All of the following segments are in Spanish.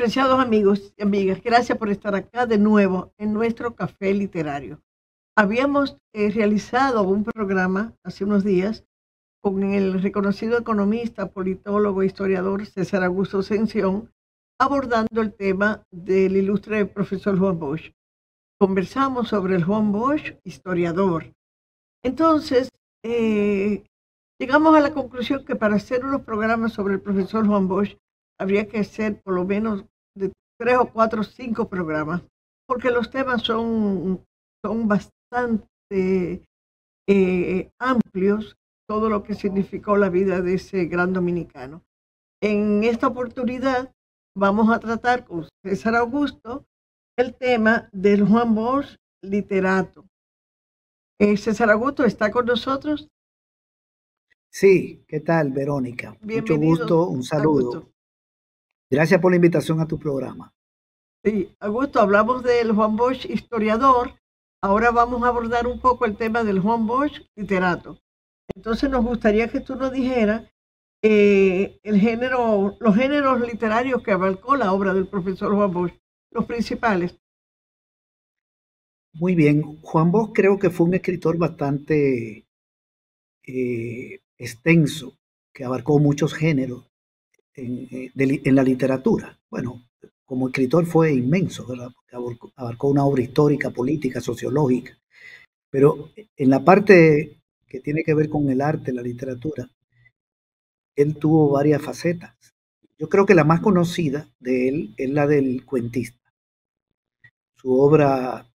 Apreciados amigos y amigas, gracias por estar acá de nuevo en nuestro café literario. Habíamos realizado un programa hace unos días con el reconocido economista, politólogo e historiador César Augusto Ascensión, abordando el tema del ilustre profesor Juan Bosch. Conversamos sobre el Juan Bosch historiador. Entonces, eh, llegamos a la conclusión que para hacer unos programas sobre el profesor Juan Bosch habría que hacer por lo menos de 3 o 4 o 5 programas, porque los temas son bastante amplios, todo lo que significó la vida de ese gran dominicano. En esta oportunidad vamos a tratar con César Augusto el tema del Juan Bosch literato. César Augusto está con nosotros. Sí, ¿qué tal, Verónica? Mucho gusto, un saludo. Augusto. Gracias por la invitación a tu programa. Sí, Augusto, hablamos del Juan Bosch historiador, ahora vamos a abordar un poco el tema del Juan Bosch literato. Entonces nos gustaría que tú nos dijeras los géneros literarios que abarcó la obra del profesor Juan Bosch, los principales. Muy bien, Juan Bosch creo que fue un escritor bastante extenso, que abarcó muchos géneros en la literatura. Bueno, como escritor fue inmenso, ¿verdad? Abarcó una obra histórica, política, sociológica, pero en la parte que tiene que ver con el arte, la literatura, él tuvo varias facetas. Yo creo que la más conocida de él es la del cuentista. Su obra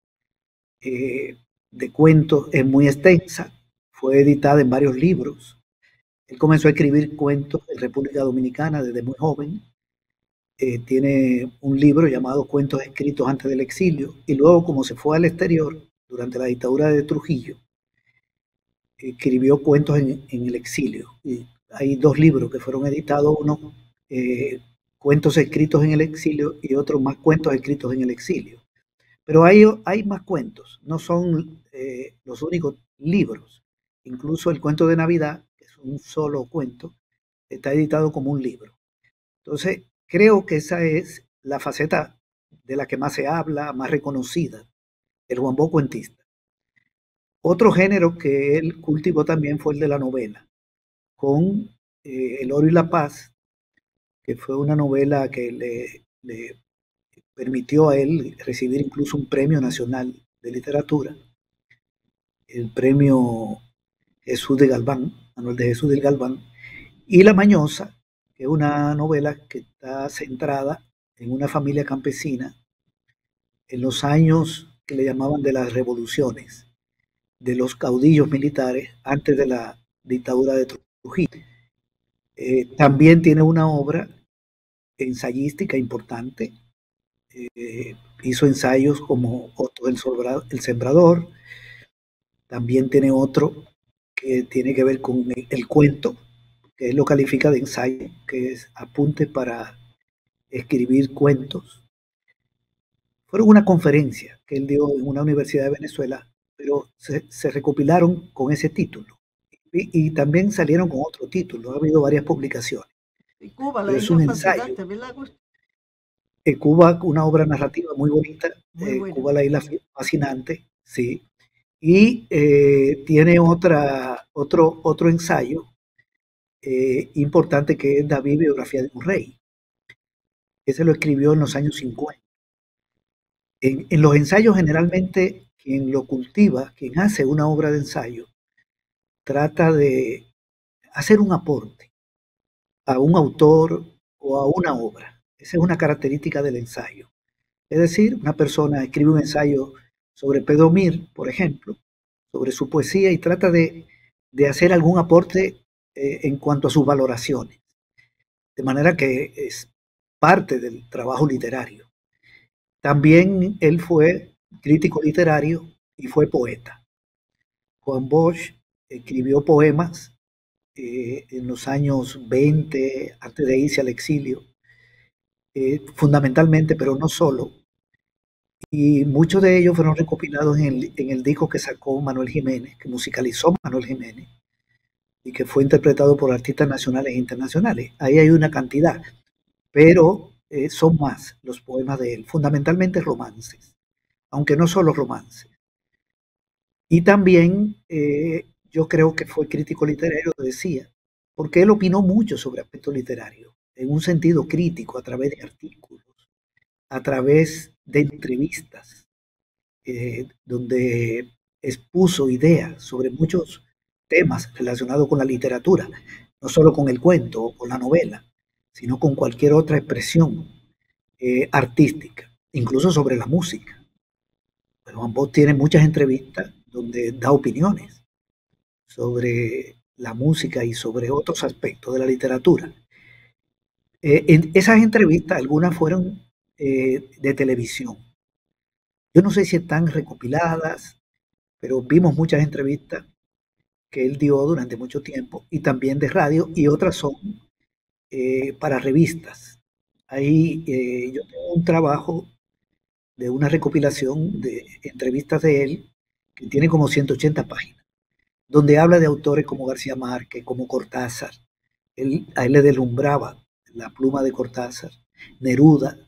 de cuentos es muy extensa, fue editada en varios libros. Él comenzó a escribir cuentos en República Dominicana desde muy joven. Tiene un libro llamado Cuentos escritos antes del exilio, y luego, como se fue al exterior durante la dictadura de Trujillo, escribió cuentos en el exilio. Y hay 2 libros que fueron editados, uno Cuentos escritos en el exilio y otro Más cuentos escritos en el exilio. Pero hay más cuentos, no son los únicos libros. Incluso el cuento de Navidad, que es un solo cuento, está editado como un libro. Entonces, creo que esa es la faceta de la que más se habla, más reconocida, el Juan Bosch cuentista. Otro género que él cultivó también fue el de la novela, con El oro y la paz, que fue una novela que le permitió a él recibir incluso un premio nacional de literatura, el premio Jesús de Galván, Manuel de Jesús del Galván, y La Mañosa, que es una novela que está centrada en una familia campesina en los años que le llamaban de las revoluciones, de los caudillos militares antes de la dictadura de Trujillo. También tiene una obra ensayística importante. Hizo ensayos como Otto el Sembrador. También tiene otro que tiene que ver con el cuento, que él lo califica de ensayo, que es Apuntes para escribir cuentos. Fueron una conferencia que él dio en una universidad de Venezuela, pero se recopilaron con ese título. Y también salieron con otro título, ha habido varias publicaciones. Y Cuba, pero es un ensayo. Cuba, una obra narrativa muy bonita. Cuba, la isla fascinante, sí. Y tiene otro ensayo importante, que es David, biografía de un rey. Ese lo escribió en los años 50. En los ensayos, generalmente, quien lo cultiva, quien hace una obra de ensayo, trata de hacer un aporte a un autor o a una obra. Esa es una característica del ensayo. Es decir, una persona escribe un ensayo sobre Pedro Mir, por ejemplo, sobre su poesía, y trata de hacer algún aporte en cuanto a sus valoraciones. De manera que es parte del trabajo literario. También él fue crítico literario y fue poeta. Juan Bosch escribió poemas en los años 20, antes de irse al exilio, fundamentalmente, pero no solo. Y muchos de ellos fueron recopilados en el disco que sacó Manuel Jiménez, que musicalizó Manuel Jiménez, y que fue interpretado por artistas nacionales e internacionales. Ahí hay una cantidad, pero son más los poemas de él, fundamentalmente romances, aunque no solo romances. Y también yo creo que fue crítico literario, decía, porque él opinó mucho sobre aspectos literarios, en un sentido crítico, a través de artículos, a través de entrevistas, donde expuso ideas sobre muchos temas relacionados con la literatura, no solo con el cuento o con la novela, sino con cualquier otra expresión artística, incluso sobre la música. Pero Juan Bosch tiene muchas entrevistas donde da opiniones sobre la música y sobre otros aspectos de la literatura. En esas entrevistas, algunas fueron de televisión. Yo no sé si están recopiladas, pero vimos muchas entrevistas que él dio durante mucho tiempo y también de radio, y otras son para revistas. Ahí yo tengo un trabajo de una recopilación de entrevistas de él que tiene como 180 páginas, donde habla de autores como García Márquez, como Cortázar. A él le deslumbraba la pluma de Cortázar. Neruda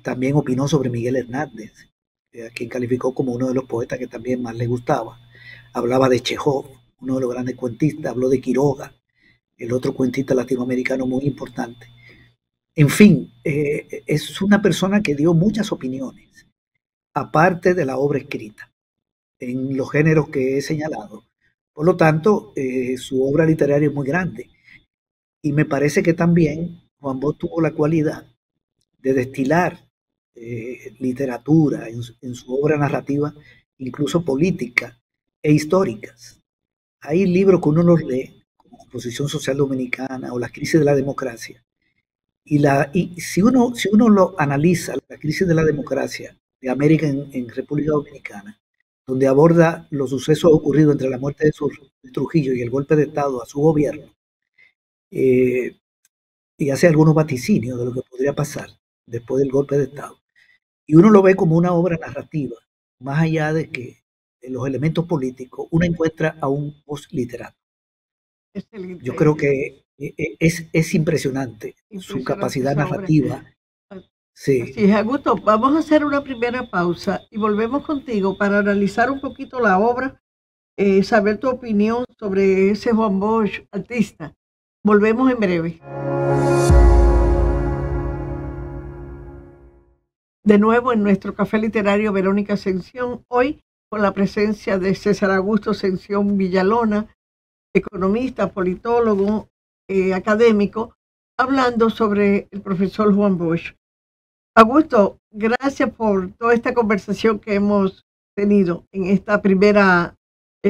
también opinó sobre Miguel Hernández, a quien calificó como uno de los poetas que también más le gustaba. Hablaba de Chekhov, uno de los grandes cuentistas, habló de Quiroga, el otro cuentista latinoamericano muy importante. En fin, es una persona que dio muchas opiniones, aparte de la obra escrita, en los géneros que he señalado. Por lo tanto, su obra literaria es muy grande. Y me parece que también Juan Bosch tuvo la cualidad de destilar literatura en su obra narrativa, incluso política e históricas. Hay libros que uno los lee, como Composición Social Dominicana o La Crisis de la Democracia, y si uno lo analiza, la crisis de la democracia de América en República Dominicana, donde aborda los sucesos ocurridos entre la muerte de Trujillo y el golpe de Estado a su gobierno, y hace algunos vaticinios de lo que podría pasar después del golpe de Estado. Y uno lo ve como una obra narrativa, más allá de que en los elementos políticos uno encuentra a un post-literato. Yo creo que es impresionante su capacidad narrativa. Sí. Así es, Augusto. Vamos a hacer una primera pausa y volvemos contigo para analizar un poquito la obra, saber tu opinión sobre ese Juan Bosch artista. Volvemos en breve. De nuevo en nuestro café literario Verónica Ascensión, hoy con la presencia de César Augusto Ascensión Villalona, economista, politólogo, académico, hablando sobre el profesor Juan Bosch. Augusto, gracias por toda esta conversación que hemos tenido en esta primera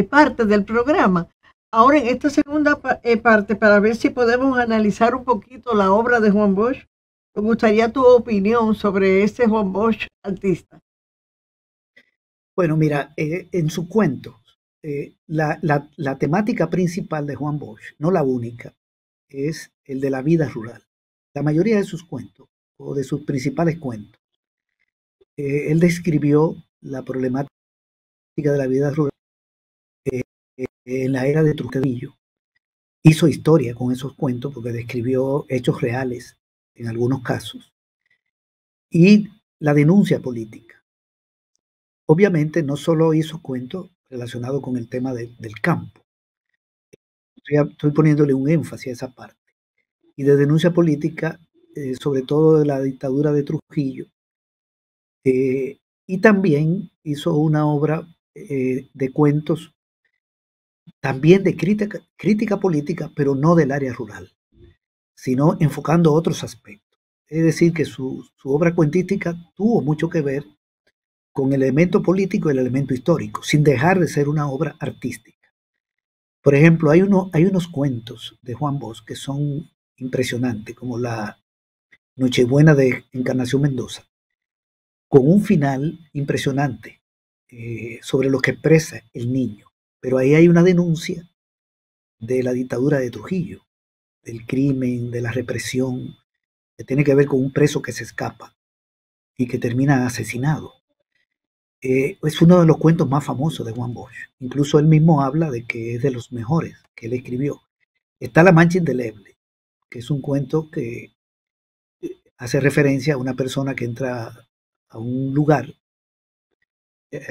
parte del programa. Ahora en esta segunda parte, para ver si podemos analizar un poquito la obra de Juan Bosch, me gustaría tu opinión sobre ese Juan Bosch artista. Bueno, mira, en su cuento, la temática principal de Juan Bosch, no la única, es el de la vida rural. La mayoría de sus cuentos, o de sus principales cuentos, él describió la problemática de la vida rural en la era de Trujillo. Hizo historia con esos cuentos porque describió hechos reales en algunos casos. Y la denuncia política. Obviamente no solo hizo cuentos relacionados con el tema del campo. Estoy poniéndole un énfasis a esa parte. Y de denuncia política, sobre todo de la dictadura de Trujillo. Y también hizo una obra de cuentos, también de crítica política, pero no del área rural, sino enfocando otros aspectos. Es decir, que su obra cuentística tuvo mucho que ver con el elemento político y el elemento histórico, sin dejar de ser una obra artística. Por ejemplo, hay unos cuentos de Juan Bosch que son impresionantes, como la Nochebuena de Encarnación Mendoza, con un final impresionante sobre lo que expresa el niño. Pero ahí hay una denuncia de la dictadura de Trujillo, del crimen, de la represión, que tiene que ver con un preso que se escapa y que termina asesinado. Es uno de los cuentos más famosos de Juan Bosch. Incluso él mismo habla de que es de los mejores que él escribió. Está La Mancha Indeleble, que es un cuento que hace referencia a una persona que entra a un lugar,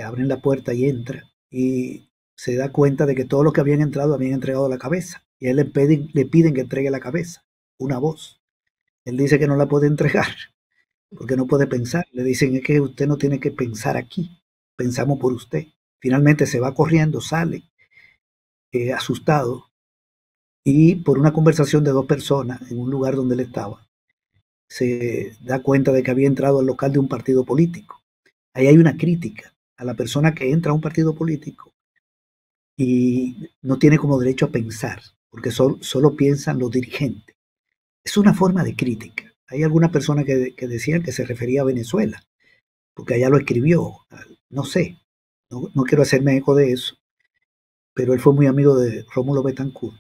abren la puerta y entra, y se da cuenta de que todos los que habían entrado habían entregado la cabeza, y a él le piden que entregue la cabeza, una voz. Él dice que no la puede entregar, porque no puede pensar. Le dicen, es que usted no tiene que pensar aquí, pensamos por usted. Finalmente se va corriendo, sale, asustado, y por una conversación de dos personas en un lugar donde él estaba, se da cuenta de que había entrado al local de un partido político. Ahí hay una crítica a la persona que entra a un partido político y no tiene como derecho a pensar, porque solo piensan los dirigentes. Es una forma de crítica. Hay algunas personas que decían que se refería a Venezuela, porque allá lo escribió. No sé, no quiero hacerme eco de eso, pero él fue muy amigo de Rómulo Betancourt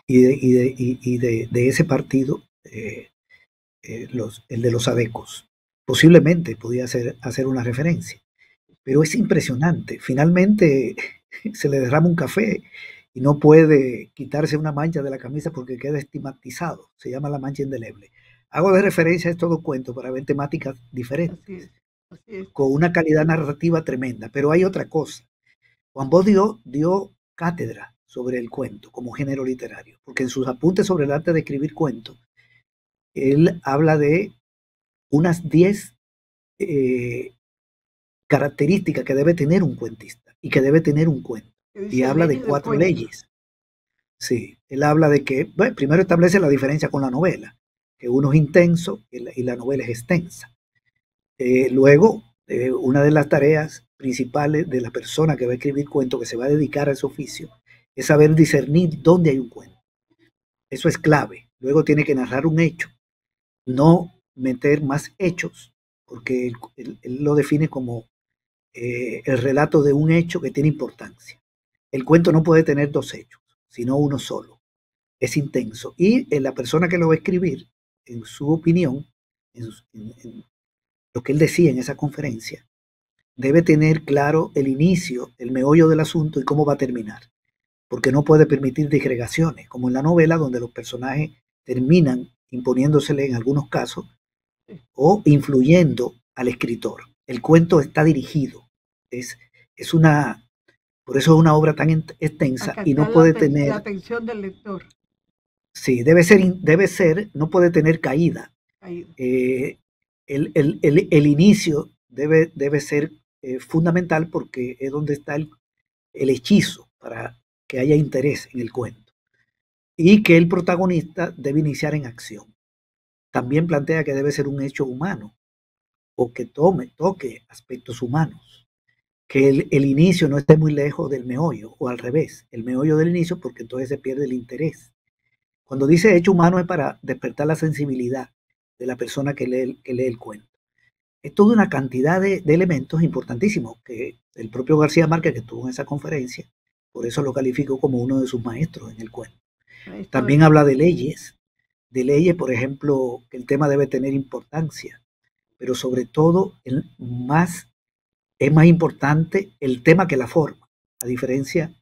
de ese partido, el de los adecos. Posiblemente podía hacer una referencia, pero es impresionante. Finalmente se le derrama un café y no puede quitarse una mancha de la camisa porque queda estigmatizado. Se llama la mancha indeleble. Hago de referencia a estos dos cuentos para ver temáticas diferentes, así es. con una calidad narrativa tremenda. Pero hay otra cosa. Juan Bosch dio cátedra sobre el cuento como género literario, porque en sus apuntes sobre el arte de escribir cuentos, él habla de unas 10 características que debe tener un cuentista y que debe tener un cuento. Y habla de 4 leyes. Sí, él habla de que, bueno, primero establece la diferencia con la novela, que uno es intenso y la novela es extensa. Luego, una de las tareas principales de la persona que va a escribir cuento, que se va a dedicar a ese oficio, es saber discernir dónde hay un cuento. Eso es clave. Luego tiene que narrar un hecho, no meter más hechos, porque él lo define como el relato de un hecho que tiene importancia. El cuento no puede tener 2 hechos, sino uno solo. Es intenso. Y la persona que lo va a escribir, en su opinión, en lo que él decía en esa conferencia, debe tener claro el inicio, el meollo del asunto y cómo va a terminar. Porque no puede permitir digregaciones, como en la novela, donde los personajes terminan imponiéndosele en algunos casos o influyendo al escritor. El cuento está dirigido. Es una, por eso es una obra tan extensa y no puede tener la atención del lector. Sí, debe ser, no puede tener caída. El inicio debe ser fundamental porque es donde está el hechizo para que haya interés en el cuento. Y que el protagonista debe iniciar en acción. También plantea que debe ser un hecho humano o que toque aspectos humanos. Que el inicio no esté muy lejos del meollo o al revés, el meollo del inicio, porque entonces se pierde el interés. Cuando dice hecho humano es para despertar la sensibilidad de la persona que lee el cuento. Es toda una cantidad de elementos importantísimos que el propio García Márquez, que estuvo en esa conferencia, por eso lo calificó como uno de sus maestros en el cuento. También habla de leyes, por ejemplo, que el tema debe tener importancia, pero sobre todo es más importante el tema que la forma, a diferencia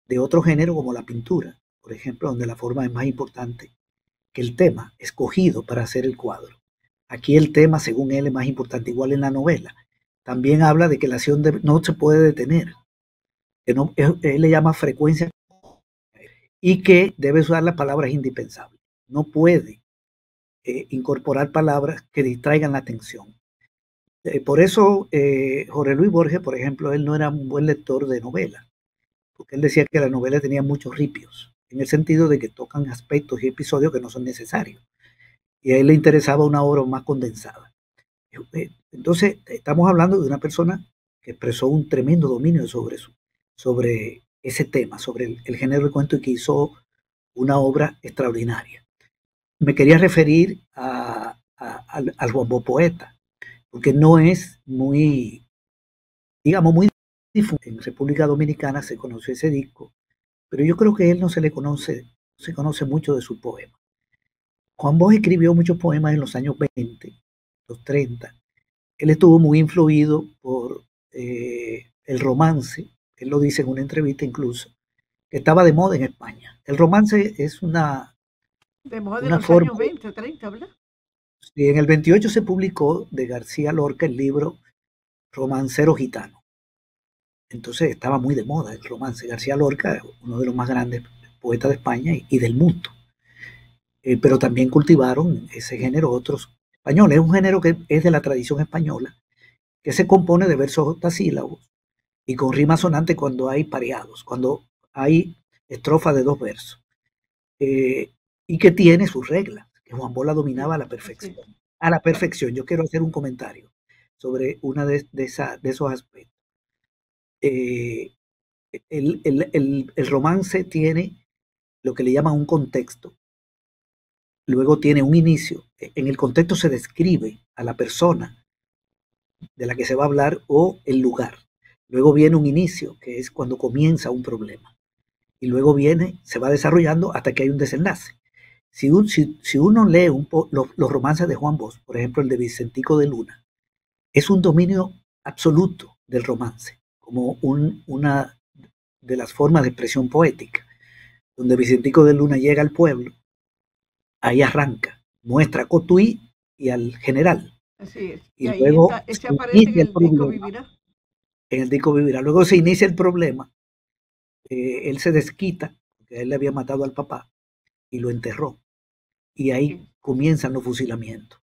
de otro género como la pintura, por ejemplo, donde la forma es más importante que el tema escogido para hacer el cuadro. Aquí el tema, según él, es más importante, igual en la novela. También habla de que la acción no se puede detener, que no, él le llama frecuencia, y que debe usar las palabras indispensables. No puede incorporar palabras que distraigan la atención. Por eso Jorge Luis Borges, por ejemplo, él no era un buen lector de novelas, porque él decía que la novela tenía muchos ripios, en el sentido de que tocan aspectos y episodios que no son necesarios. Y a él le interesaba una obra más condensada. Entonces, estamos hablando de una persona que expresó un tremendo dominio sobre ese tema, sobre el género de cuento, y que hizo una obra extraordinaria. Me quería referir al Juan poeta, porque no es muy, digamos, muy difuso. En República Dominicana se conoció ese disco, pero yo creo que a él no se conoce mucho de su poema. Juan Bosch escribió muchos poemas en los años 20, los 30. Él estuvo muy influido por el romance, él lo dice en una entrevista incluso, que estaba de moda en España. El romance es de moda de los forma, años 20, 30, ¿verdad? Sí, en el 28 se publicó de García Lorca el libro Romancero Gitano. Entonces estaba muy de moda el romance. García Lorca, uno de los más grandes poetas de España y del mundo. Pero también cultivaron ese género otros españoles. Es un género que es de la tradición española, que se compone de versos octasílabos y con rima sonante cuando hay pareados, cuando hay estrofas de dos versos, eh, y que tiene sus reglas, que Juan Bola dominaba a la perfección. A la perfección. Yo quiero hacer un comentario sobre una de esos aspectos. Eh, el romance tiene lo que le llaman un contexto, luego tiene un inicio. En el contexto se describe a la persona de la que se va a hablar o el lugar. Luego viene un inicio, que es cuando comienza un problema. Y luego viene, se va desarrollando hasta que hay un desenlace. Si uno lee los romances de Juan Bosch, por ejemplo el de Vicentico de Luna, es un dominio absoluto del romance, como una de las formas de expresión poética, donde Vicentico de Luna llega al pueblo, ahí arranca, muestra a Cotuí y al general. Así es. Y Y ahí luego está, ese se aparece en inicia el el disco problema, Vivirá. en el disco Vivirá. Luego se inicia el problema, él se desquita, porque él le había matado al papá, y lo enterró. Y ahí comienzan los fusilamientos.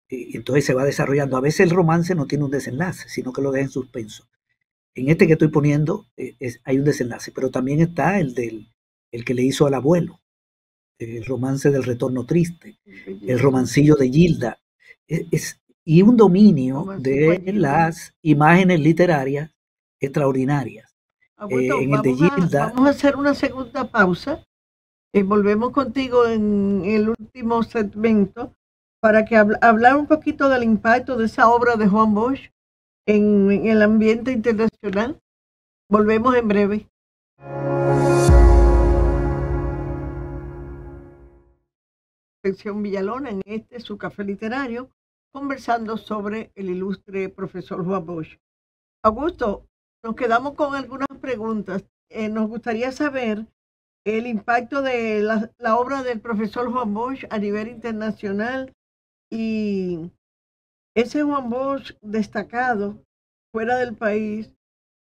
Y entonces se va desarrollando. A veces el romance no tiene un desenlace, sino que lo deja en suspenso. En este que estoy poniendo hay un desenlace, pero también está el que le hizo al abuelo, el romance del retorno triste, el romancillo de Gilda, y un dominio de las imágenes literarias extraordinarias. Abuelo, En el de Gilda, vamos a hacer una segunda pausa. Volvemos contigo en el último segmento para que hablar un poquito del impacto de esa obra de Juan Bosch en el ambiente internacional. Volvemos en breve. Sección Villalona en su café literario, conversando sobre el ilustre profesor Juan Bosch. Augusto, nos quedamos con algunas preguntas. Nos gustaría saber el impacto de la obra del profesor Juan Bosch a nivel internacional y ese Juan Bosch destacado fuera del país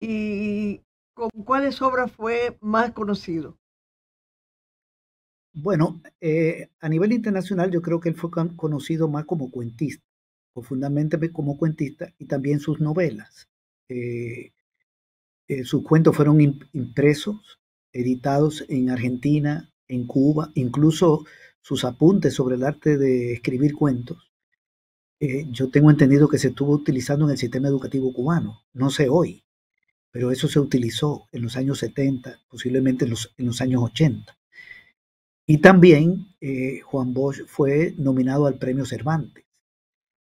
y con cuáles obras fue más conocido. bueno, a nivel internacional yo creo que él fue conocido más como cuentista, profundamente como cuentista, y también sus novelas. Sus cuentos fueron impresos, editados en Argentina, en Cuba, incluso sus apuntes sobre el arte de escribir cuentos. Yo tengo entendido que se estuvo utilizando en el sistema educativo cubano, no sé hoy, pero eso se utilizó en los años 70, posiblemente en los años 80. Y también Juan Bosch fue nominado al Premio Cervantes,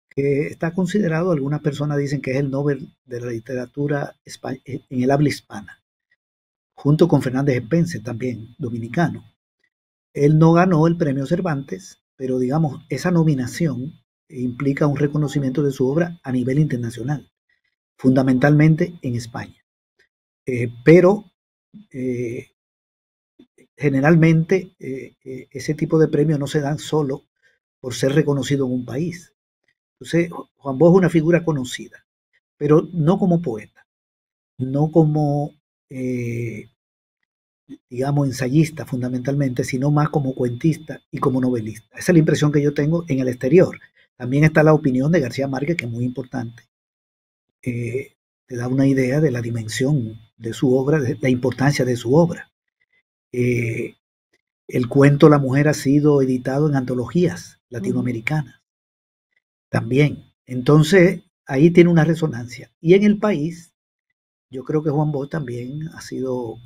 que está considerado, algunas personas dicen que es el Nobel de la literatura en el habla hispana, junto con Fernández Spencer, también dominicano. Él no ganó el Premio Cervantes, pero digamos, esa nominación implica un reconocimiento de su obra a nivel internacional, fundamentalmente en España. Pero generalmente ese tipo de premios no se dan solo por ser reconocido en un país. Entonces, Juan Bosch es una figura conocida, pero no como poeta, no como, digamos, ensayista fundamentalmente, sino más como cuentista y como novelista. Esa es la impresión que yo tengo en el exterior. También está la opinión de García Márquez, que es muy importante. Te da una idea de la dimensión de su obra, de la importancia de su obra. El cuento La Mujer ha sido editado en antologías latinoamericanas también. Entonces, ahí tiene una resonancia. Y en el país, yo creo que Juan Bosch también ha sido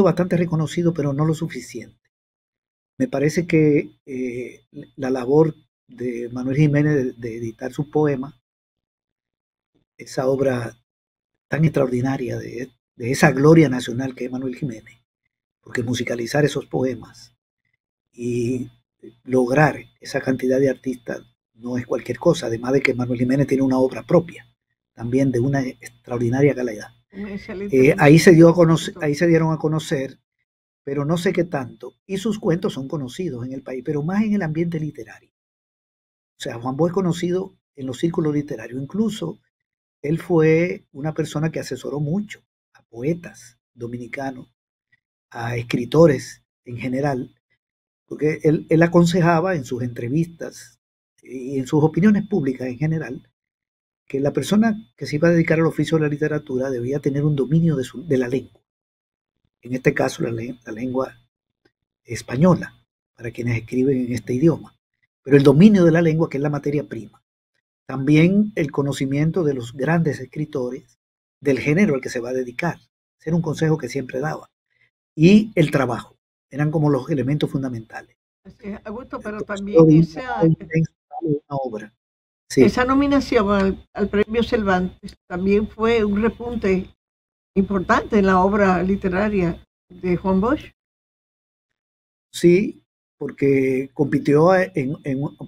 bastante reconocido, pero no lo suficiente. Me parece que la labor de Manuel Jiménez de editar sus poemas, esa obra tan extraordinaria de esa gloria nacional que es Manuel Jiménez, porque musicalizar esos poemas y lograr esa cantidad de artistas no es cualquier cosa, además de que Manuel Jiménez tiene una obra propia, también de una extraordinaria calidad. Ahí se dieron a conocer, pero no sé qué tanto, y sus cuentos son conocidos en el país, pero más en el ambiente literario. O sea, Juan Bosch es conocido en los círculos literarios. Incluso él fue una persona que asesoró mucho a poetas dominicanos, a escritores en general, porque él aconsejaba en sus entrevistas y en sus opiniones públicas en general que la persona que se iba a dedicar al oficio de la literatura debía tener un dominio de la lengua, en este caso la lengua española, para quienes escriben en este idioma, pero el dominio de la lengua, que es la materia prima. También el conocimiento de los grandes escritores del género al que se va a dedicar. Ese era un consejo que siempre daba. Y el trabajo. Eran como los elementos fundamentales. Así es, Augusto, pero Entonces, también una obra. Sí. Esa nominación al premio Cervantes también fue un repunte importante en la obra literaria de Juan Bosch. Sí, porque compitió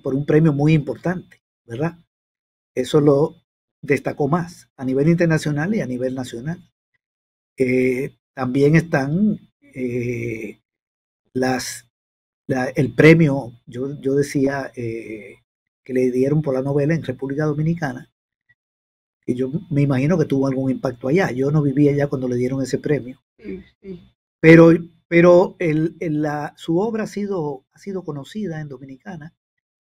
por un premio muy importante, ¿verdad? Eso lo destacó más a nivel internacional y a nivel nacional. También están el premio, yo decía, que le dieron por la novela en República Dominicana, y yo me imagino que tuvo algún impacto allá. Yo no vivía allá cuando le dieron ese premio. Sí, sí. Pero su obra ha sido conocida en Dominicana,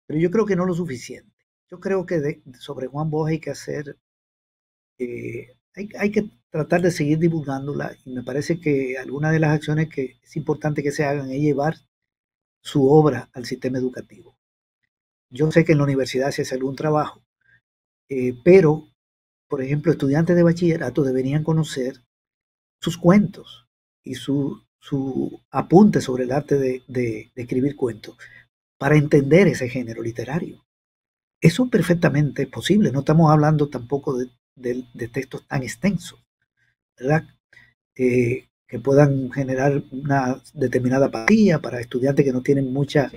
pero yo creo que no lo suficiente. Yo creo que sobre Juan Bosch hay que hacer, hay que tratar de seguir divulgándola, y me parece que algunas de las acciones que es importante que se hagan es llevar su obra al sistema educativo. Yo sé que en la universidad se hace algún trabajo, pero, por ejemplo, estudiantes de bachillerato deberían conocer sus cuentos y su apunte sobre el arte de escribir cuentos para entender ese género literario. Eso perfectamente es posible. No estamos hablando tampoco de textos tan extensos, ¿verdad? Que puedan generar una determinada apatía para estudiantes que no tienen mucha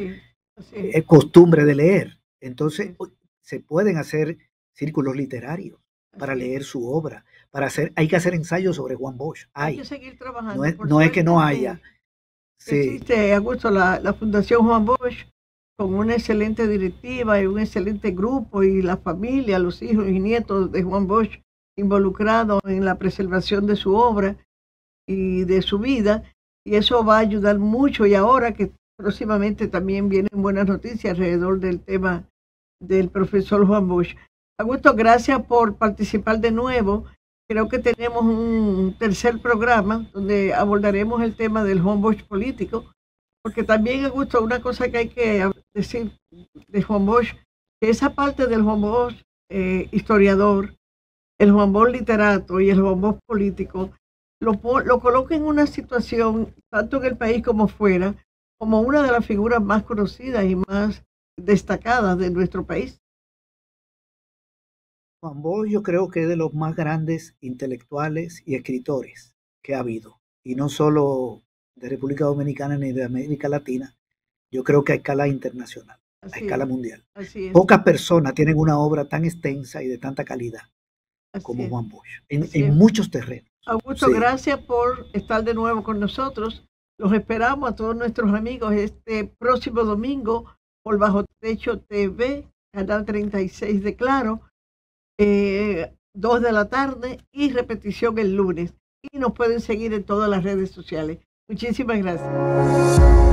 costumbre de leer. Entonces, se pueden hacer círculos literarios para leer su obra, hay que hacer ensayos sobre Juan Bosch. Hay que seguir trabajando. No es que no haya. Sí. Existe, Augusto, la Fundación Juan Bosch, con una excelente directiva y un excelente grupo, y la familia, los hijos y nietos de Juan Bosch involucrados en la preservación de su obra y de su vida, y eso va a ayudar mucho. Y ahora que próximamente también vienen buenas noticias alrededor del tema del profesor Juan Bosch. Augusto, gracias por participar de nuevo. Creo que tenemos un tercer programa donde abordaremos el tema del Juan Bosch político, porque también, Augusto, una cosa que hay que decir de Juan Bosch, que esa parte del Juan Bosch historiador, el Juan Bosch literato y el Juan Bosch político, lo coloca en una situación, tanto en el país como fuera, como una de las figuras más conocidas y más destacadas de nuestro país. Juan Bosch yo creo que es de los más grandes intelectuales y escritores que ha habido, y no solo de República Dominicana ni de América Latina, yo creo que a escala internacional, a escala mundial. Pocas personas tienen una obra tan extensa y de tanta calidad como Juan Bosch, en muchos terrenos. Augusto, gracias por estar de nuevo con nosotros. Los esperamos a todos nuestros amigos este próximo domingo por Bajo Techo TV, canal 36 de Claro, 2 de la tarde, y repetición el lunes. Y nos pueden seguir en todas las redes sociales. Muchísimas gracias.